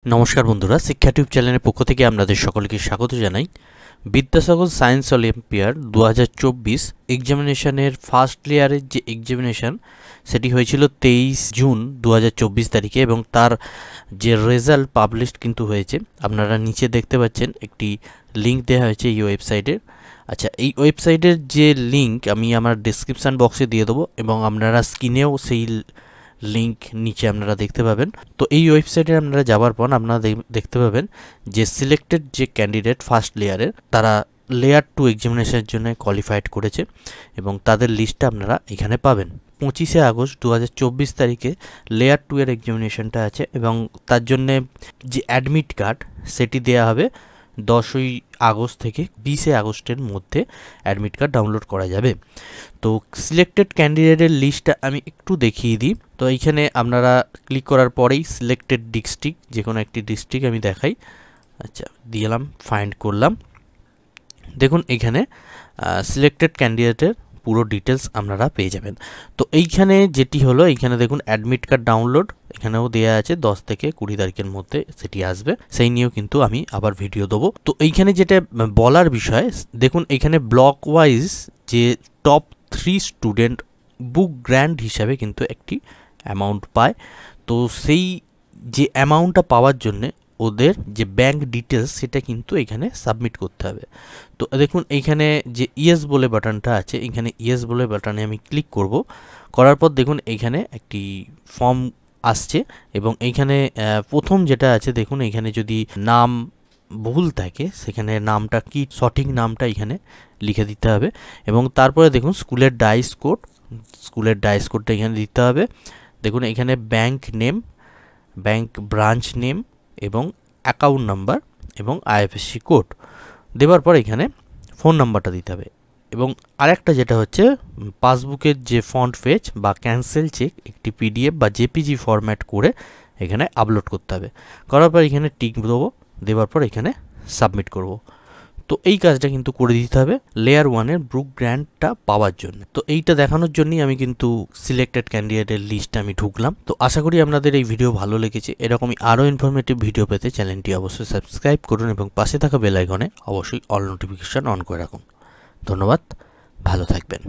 নমস্কার বন্ধুরা, শিক্ষা টিউব চ্যানেলের পক্ষ থেকে আপনাদের সকলকে স্বাগত জানাই। বিদ্যাসাগর সায়েন্স অলিম্পিয়াড 2024 এক্সামিনেশনের ফার্স্ট লেয়ারের যে এক্সামিনেশন সেটি হয়েছিল 23 জুন 2024 তারিখে এবং তার যে রেজাল্ট পাবলিশড কিন্তু হয়েছে। আপনারা নিচে দেখতে পাচ্ছেন একটি লিঙ্ক দেওয়া হয়েছে এই ওয়েবসাইটের। আচ্ছা, এই ওয়েবসাইটের যে লিঙ্ক আমি আমার ডেসক্রিপশান বক্সে দিয়ে দেবো এবং আপনারা স্ক্রিনেও সেই লিঙ্ক নিচে আপনারা দেখতে পাবেন। তো এই ওয়েবসাইটে আপনারা যাওয়ার পর আপনারা দেখতে পাবেন যে সিলেক্টেড যে ক্যান্ডিডেট ফার্স্ট লেয়ারের তারা লেয়ার 2 এক্সামিনেশনের জন্য কোয়ালিফাইড করেছে এবং তাদের লিস্টটা আপনারা এখানে পাবেন। 25 আগস্ট 2024 তারিখে লেয়ার 2 এর এক্সামিনেশনটা আছে এবং তার জন্যে যে অ্যাডমিট কার্ড সেটি দেওয়া হবে 10ই আগস্ট থেকে 20 আগস্টের মধ্যে অ্যাডমিট কার্ড ডাউনলোড করা যাবে। তো সিলেক্টেড ক্যান্ডিডেটের লিস্টটা আমি একটু দেখিয়ে দিই। তো এইখানে আপনারা ক্লিক করার পরেই সিলেক্টেড ডিস্ট্রিক্ট যে কোনো একটি ডিস্ট্রিক্ট আমি দেখাই। আচ্ছা, দিলাম, ফাইন্ড করলাম। দেখুন এখানে সিলেক্টেড ক্যান্ডিডেটের পুরো ডিটেলস আপনারা পেয়ে যাবেন। তো এইখানে যেটি হলো, এইখানে দেখুন অ্যাডমিট কার্ড ডাউনলোড এখানেও দেওয়া আছে 10 থেকে 20 তারিখের মধ্যে সেটি আসবে, সেই নিয়েও কিন্তু আমি আবার ভিডিও দেবো। তো এইখানে যেটা বলার বিষয়, দেখুন এখানে ব্লক ওয়াইজ যে টপ 3 স্টুডেন্ট বুক গ্র্যান্ড হিসাবে কিন্তু একটি অ্যামাউন্ট পায়। তো সেই যে অ্যামাউন্টটা পাওয়ার জন্যে ওদের যে ব্যাঙ্ক ডিটেলস সেটা কিন্তু এখানে সাবমিট করতে হবে। তো দেখুন এইখানে যে ইয়েস বলে বাটনটা আছে, এখানে ইয়েস বলে বাটনে আমি ক্লিক করব। করার পর দেখুন এইখানে একটি ফর্ম আসছে এবং এইখানে প্রথম যেটা আছে দেখুন এখানে যদি নাম ভুল থাকে সেখানে নামটা কি সঠিক নামটা এখানে লিখে দিতে হবে এবং তারপরে দেখুন স্কুলের ডাইস কোডটা এখানে দিতে হবে। দেখুন এখানে bank name, bank branch name এবং অ্যাকাউন্ট নাম্বার এবং আইএফএসসি কোড দেওয়ার পর এখানে ফোন নাম্বারটা দিতে হবে এবং আরেকটা যেটা হচ্ছে পাসবুকের যে ফ্রন্ট পেজ বা ক্যান্সেল চেক একটি পিডিএফ বা জেপিজি ফরম্যাট করে এখানে আপলোড করতে হবে। করার পর এখানে টিক দেবো, দেওয়ার পর এখানে সাবমিট করব। তো এই কাজটা কিন্তু করে দিতে হবে লেয়ার 1-এর ব্রুক গ্র্যান্টটা পাওয়ার জন্য। তো এইটা দেখানোর জন্যই আমি কিন্তু সিলেক্টেড ক্যান্ডিডেটের লিস্টে আমি ঢুকলাম। তো আশা করি আপনাদের এই ভিডিও ভালো লেগেছে। এরকমই আরও ইনফরমেটিভ ভিডিও পেতে চ্যানেলটি অবশ্যই সাবস্ক্রাইব করুন এবং পাশে থাকা বেল আইকনে অবশ্যই অল নোটিফিকেশান অন করে রাখুন। ধন্যবাদ, ভালো থাকবেন।